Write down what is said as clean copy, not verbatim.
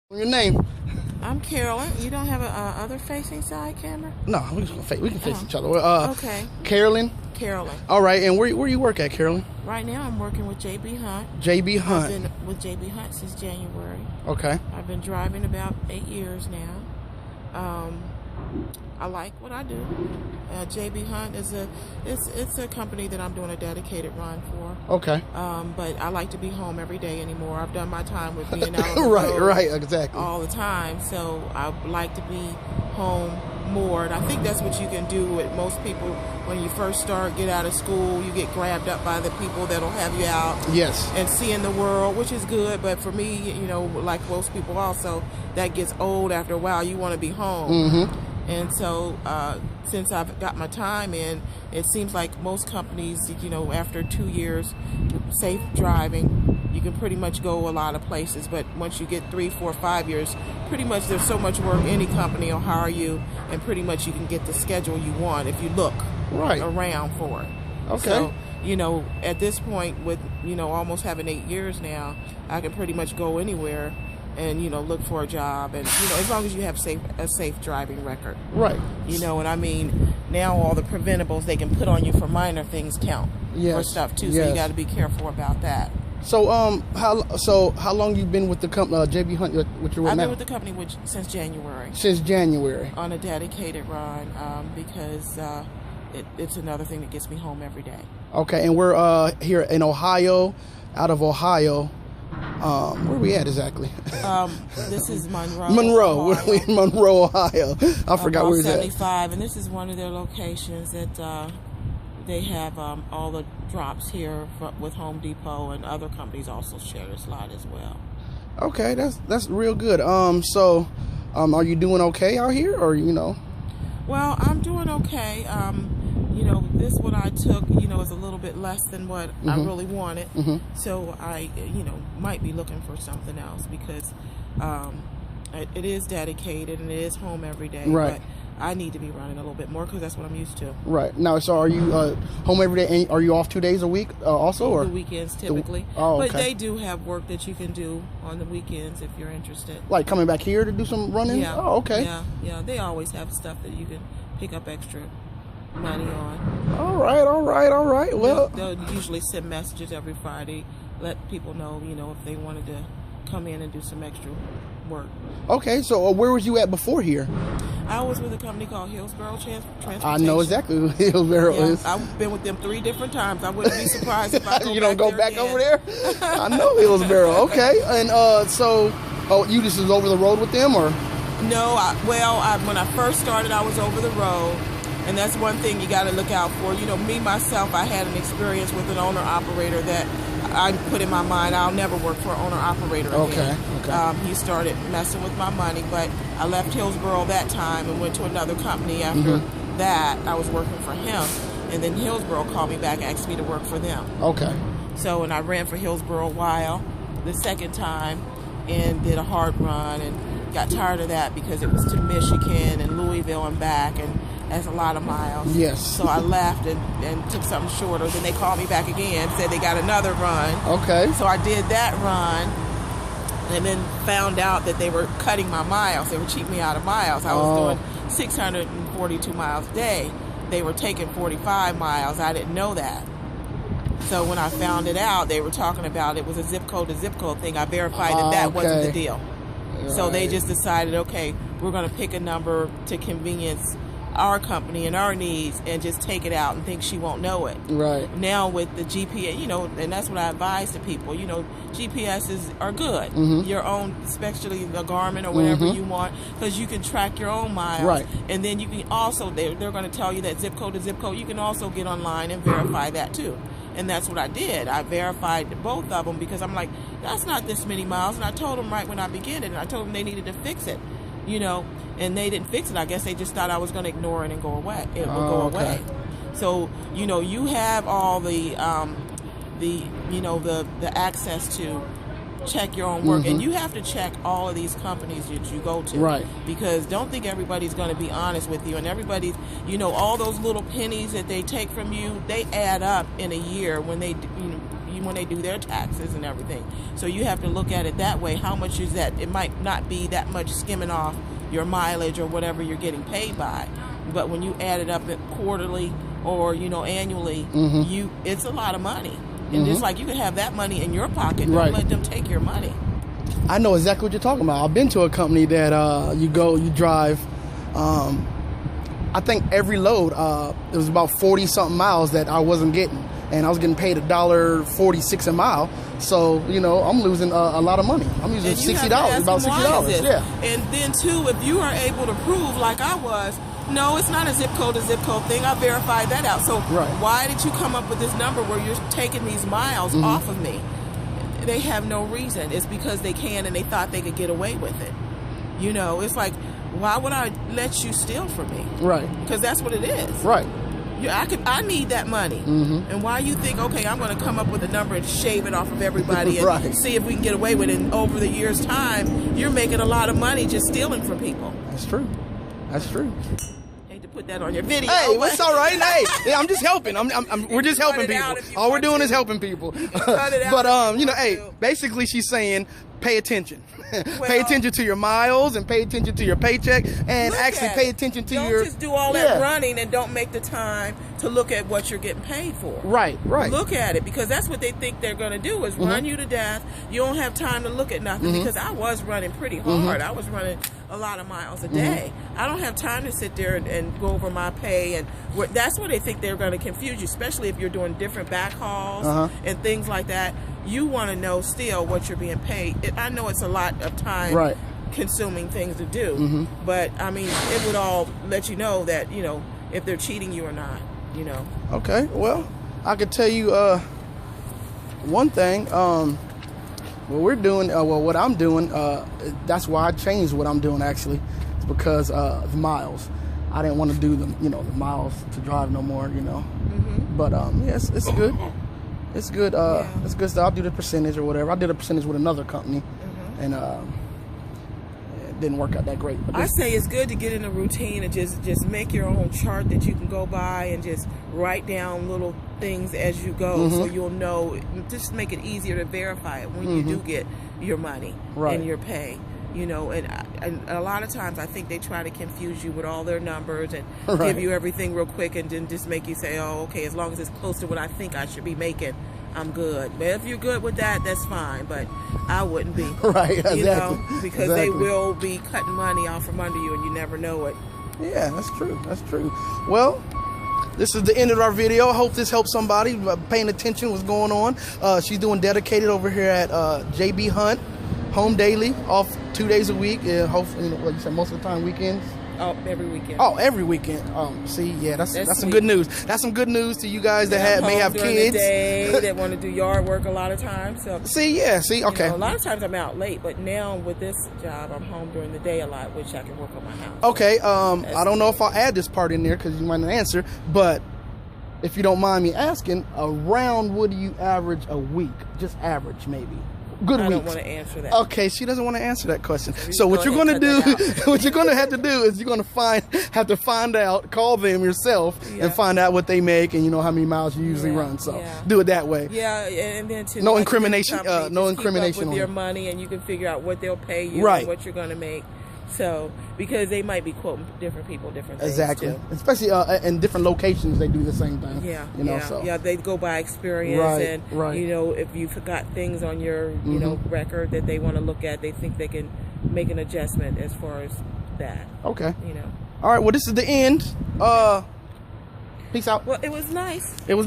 Your name? I'm Carolyn. You don't have a other facing side camera? No, we can face each other. Okay. Carolyn. Carolyn. All right, and where you work at, Carolyn? Right now, I'm working with JB Hunt. JB Hunt. I've been with JB Hunt since January. Okay. I've been driving about 8 years now. I like what I do. JB Hunt is it's a company that I'm doing a dedicated run for. Okay. But I like to be home every day anymore. I've done my time with being out on the road right, exactly. all the time. So I like to be home more. And I think that's what you can do with most people when you first get out of school. You get grabbed up by the people that'll have you out. Yes. And seeing the world, which is good. But for me, like most people also, that gets old after a while. You want to be home. Mm-hmm. And so since I've got my time in, it seems like most companies, after 2 years safe driving, you can pretty much go a lot of places. But once you get 3, 4, 5 years, pretty much there's so much work, any company will hire you, and pretty much you can get the schedule you want if you look around for it. Okay. So, at this point with, almost having 8 years now, I can pretty much go anywhere and look for a job, and as long as you have a safe driving record, right? And I mean, now all the preventables they can put on you for minor things count for stuff too. So you got to be careful about that. So how long you been with the company, JB Hunt? I've been with the company since January. Since January. On a dedicated run, because it's another thing that gets me home every day. Okay, and we're here in Ohio, out of Ohio. Where are we at exactly? This is Monroe. Monroe. We're in Monroe, Ohio. I forgot where it's at. 75, and this is one of their locations that they have all the drops here with Home Depot, and other companies also share this lot as well. Okay, that's real good. So, are you doing okay out here, or Well, I'm doing okay. This what I took, is a little bit less than what I really wanted. Mm-hmm. So I, might be looking for something else because it is dedicated and it is home every day. Right. But I need to be running a little bit more because that's what I'm used to. Right. Now, so are you home every day? And are you off 2 days a week also? Or the weekends typically. Okay. But they do have work that you can do on the weekends if you're interested. Like coming back here to do some running? Yeah. Oh, okay. Yeah. They always have stuff that you can pick up extra money on. All right. Well, they'll usually send messages every Friday, let people know, if they wanted to come in and do some extra work. Okay, so where was you at before here? I was with a company called Hillsborough Transportation. I know exactly who Hillsborough is. I've been with them 3 different times. I wouldn't be surprised if I you don't go back over there? I know Hillsborough. Okay, and you just was over the road with them, or? No, when I first started, I was over the road. And that's one thing you got to look out for. Me, myself, I had an experience with an owner-operator that I put in my mind, I'll never work for an owner-operator again. Okay. He started messing with my money, but I left Hillsborough that time and went to another company after that. I was working for him. And then Hillsborough called me back, asked me to work for them. Okay. So, and I ran for Hillsborough a while, the second time, and did a hard run and got tired of that because it was to Michigan and Louisville and back, and that's a lot of miles. Yes. So I left and took something shorter. Then they called me back again, said they got another run. Okay. So I did that run and then found out that they were cutting my miles. They were cheating me out of miles. I was doing 642 miles a day. They were taking 45 miles. I didn't know that. So when I found it out, they were talking about it was a zip code to zip code thing. I verified that wasn't the deal. Right. So they just decided, okay, we're going to pick a number to convenience our company and our needs and just take it out and think she won't know it. Right. Now with the GPS, and that's what I advise to people, GPSs are good. Your own, especially the Garmin or whatever you want, because you can track your own miles. Right. And then you can also, they're going to tell you that zip code to zip code, you can also get online and verify that too. And that's what I did. I verified both of them because I'm like, that's not this many miles. And I told them right when I began it, and I told them they needed to fix it, and they didn't fix it. I guess they just thought I was going to ignore it and go away. It would go away. So, you have all the access to check your own work, and you have to check all of these companies that you go to, right? Because don't think everybody's going to be honest with you, and everybody's, all those little pennies that they take from you, they add up in a year when they, when they do their taxes and everything. So you have to look at it that way. How much is that? It might not be that much skimming off your mileage or whatever you're getting paid by, but when you add it up quarterly or annually, it's a lot of money. And just like you can have that money in your pocket, don't let them take your money. I know exactly what you're talking about. I've been to a company that you drive. I think every load, it was about 40 something miles that I wasn't getting, and I was getting paid $1.46 a mile. So I'm losing a lot of money. I'm using $60, about $60. Yeah. And then too, if you are able to prove, like I was, no, it's not a zip code thing. I verified that out. So why did you come up with this number where you're taking these miles off of me? They have no reason. It's because they can, and they thought they could get away with it. It's like, why would I let you steal from me? Right. Because that's what it is. Right. I need that money. And why you think, okay, I'm going to come up with a number and shave it off of everybody and see if we can get away with it. And over the years' time, you're making a lot of money just stealing from people. That's true. That's true. Hate to put that on your video. Hey, it's all right. Hey, I'm just helping. We're just helping people. All we're doing is helping people. But hey, basically she's saying pay attention. Pay attention to your miles and pay attention to your paycheck, and actually pay attention to don't just do all that running and don't make the time to look at what you're getting paid for. Right. Look at it, because that's what they think they're going to do is run you to death. You don't have time to look at nothing, because I was running pretty hard. I was running a lot of miles a day. I don't have time to sit there and go over my pay, and that's where they think they're going to confuse you, especially if you're doing different back hauls and things like that. You want to know still what you're being paid. I know it's a lot of time consuming things to do, but I mean, it would all let you know that if they're cheating you or not. Okay, well, I could tell you one thing. What we're doing, what I'm doing, that's why I changed what I'm doing. Actually, it's because of the miles. I didn't want to do the miles to drive no more. But yes, it's good. It's good. It's good stuff. I'll do the percentage or whatever. I did a percentage with another company, and it didn't work out that great. But I say it's good to get in a routine and just make your own chart that you can go by and just write down little things as you go, so you'll know. Just make it easier to verify it when you do get your money and your pay. And a lot of times I think they try to confuse you with all their numbers and give you everything real quick and then just make you say, oh, okay, as long as it's close to what I think I should be making, I'm good. But if you're good with that, that's fine. But I wouldn't be. Exactly. Because they will be cutting money off from under you and you never know it. Yeah, that's true. That's true. Well, this is the end of our video. I hope this helps somebody paying attention what's going on. She's doing dedicated over here at JB Hunt. Home daily, off 2 days a week. Hopefully, like you said, most of the time weekends. Oh, every weekend. Oh, every weekend. See, yeah, that's some good news. That's some good news to you guys that may have kids. The day, that want to do yard work a lot of times. So see, okay. A lot of times I'm out late, but now with this job, I'm home during the day a lot, which I can work on my house. Okay. I don't know if I'll add this part in there because you might not answer, but if you don't mind me asking, around what do you average a week? Just average, maybe. Good weeks. I don't want to answer that. Okay, she doesn't want to answer that question. So what you're going to do, what you're going to have to do is you're going to have to find out, call them yourself and find out what they make and how many miles you usually run. So do it that way. Yeah, and then no incrimination. No incrimination with on your money, and you can figure out what they'll pay you and what you're going to make. So, because they might be quoting different people, different things too. Especially in different locations, they do the same thing. Yeah, they go by experience, and if you forgot things on your record that they want to look at, they think they can make an adjustment as far as that. Okay. All right. Well, this is the end. Peace out. Well, it was nice. It was.